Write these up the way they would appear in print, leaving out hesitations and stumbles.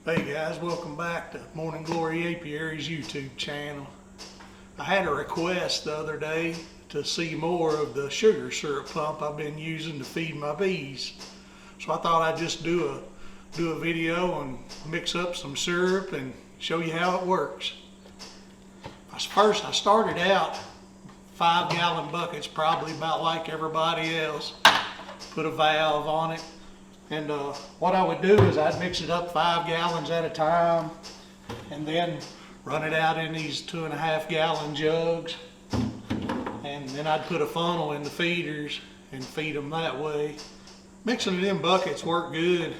Hey guys, welcome back to Morning Glory Apiary's YouTube channel. I had a request the other day to see more of the sugar syrup pump I've been using to feed my bees. So I thought I'd just do a video and mix up some syrup and show you how it works. First I started out 5-gallon buckets, probably about like everybody else. Put a valve on it. And what I would do is I'd mix it up 5 gallons at a time and then run it out in these 2.5-gallon jugs. And then I'd put a funnel in the feeders and feed them that way. Mixing it in buckets worked good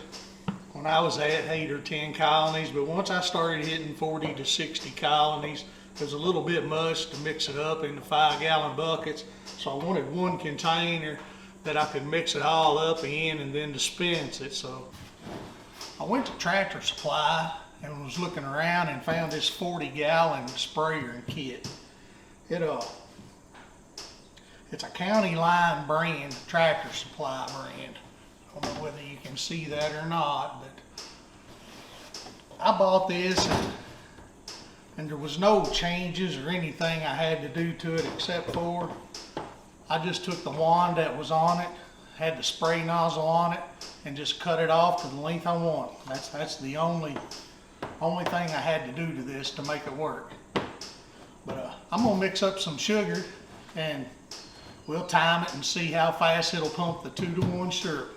when I was at 8 or 10 colonies, but once I started hitting 40 to 60 colonies, it was a little bit much to mix it up into 5-gallon buckets. So I wanted one container that I could mix it all up in and then dispense it. So I went to Tractor Supply and was looking around and found this 40-gallon sprayer and kit. It's a County Line brand, Tractor Supply brand. I don't know whether you can see that or not, but I bought this and there was no changes or anything I had to do to it except for I just took the wand that was on it, had the spray nozzle on it, and just cut it off to the length I want. That's the only thing I had to do to this to make it work. But I'm gonna mix up some sugar and we'll time it and see how fast it'll pump the 2-to-1 syrup.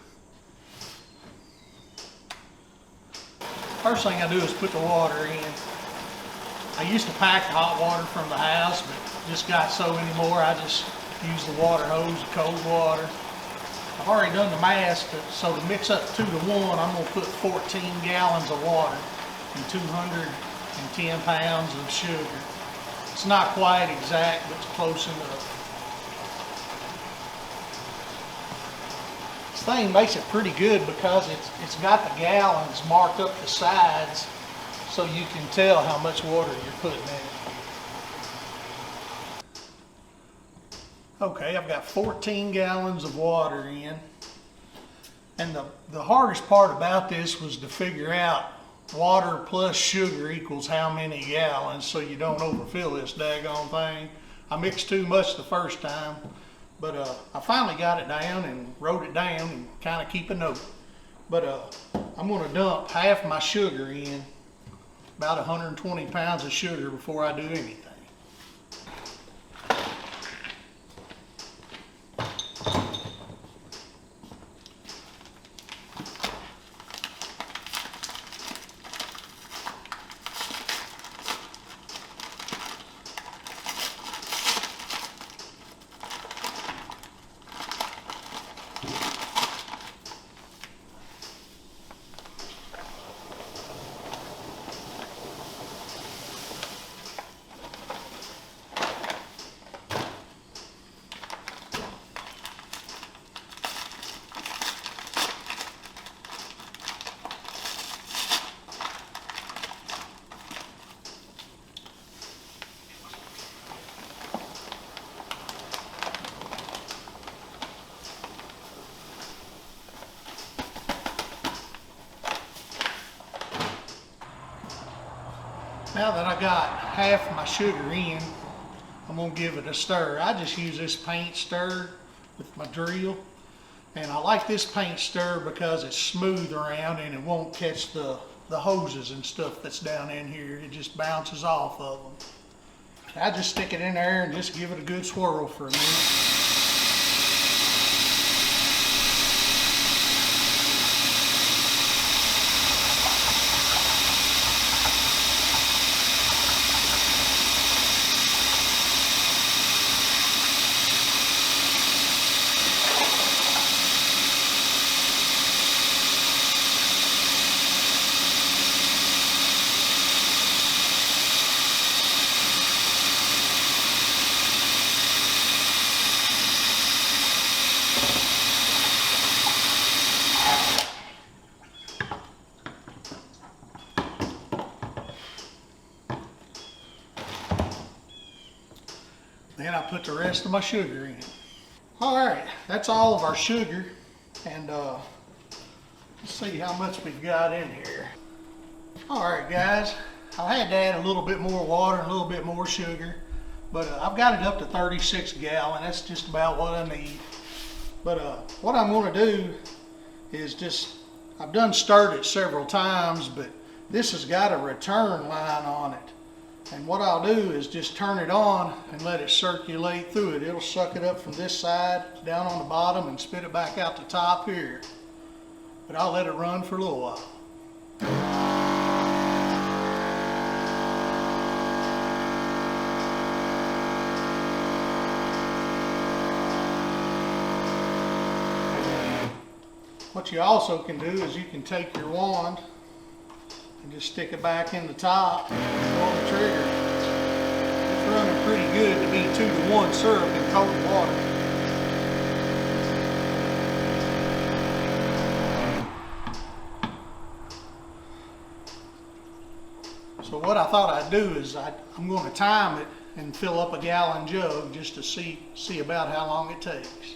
First thing I do is put the water in. I used to pack the hot water from the house, but just got so anymore, I just use the water hose, the cold water. I've already done the math, so to mix up 2-to-1, I'm going to put 14 gallons of water and 210 pounds of sugar. It's not quite exact, but it's close enough. This thing makes it pretty good because it's got the gallons marked up the sides so you can tell how much water you're putting in it. Okay, I've got 14 gallons of water in. And the hardest part about this was to figure out water plus sugar equals how many gallons so you don't overfill this daggone thing. I mixed too much the first time, but I finally got it down and wrote it down and kind of keep a note. But I'm going to dump half my sugar in, about 120 pounds of sugar before I do anything. Now that I got half my sugar in, I'm going to give it a stir. I just use this paint stir with my drill. And I like this paint stir because it's smooth around and it won't catch the hoses and stuff that's down in here. It just bounces off of them. I just stick it in there and just give it a good swirl for a minute. Then I put the rest of my sugar in. All right, that's all of our sugar. And let's see how much we've got in here. Alright guys, I had to add a little bit more water and a little bit more sugar, but I've got it up to 36 gallon. That's just about what I need. But what I'm going to do is I've done stirred it several times, but this has got a return line on it. And what I'll do is just turn it on and let it circulate through it. It'll suck it up from this side down on the bottom and spit it back out the top here. But I'll let it run for a little while. What you also can do is you can take your wand and just stick it back in the top and pull the trigger. It's running pretty good to be 2-to-1 syrup in cold water. So what I thought I'd do is I'm going to time it and fill up a gallon jug just to see about how long it takes.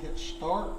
Hit start.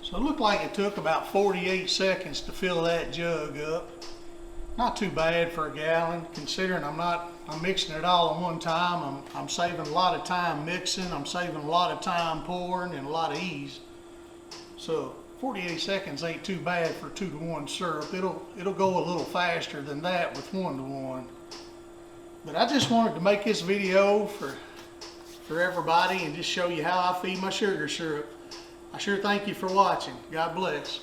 So it looked like it took about 48 seconds to fill that jug up. Not too bad for a gallon, considering I'm mixing it all at one time. I'm saving a lot of time mixing, I'm saving a lot of time pouring, and a lot of ease. So 48 seconds ain't too bad for 2-to-1 syrup. It'll go a little faster than that with 1-to-1. But I just wanted to make this video for everybody and just show you how I feed my sugar syrup. I sure thank you for watching. God bless.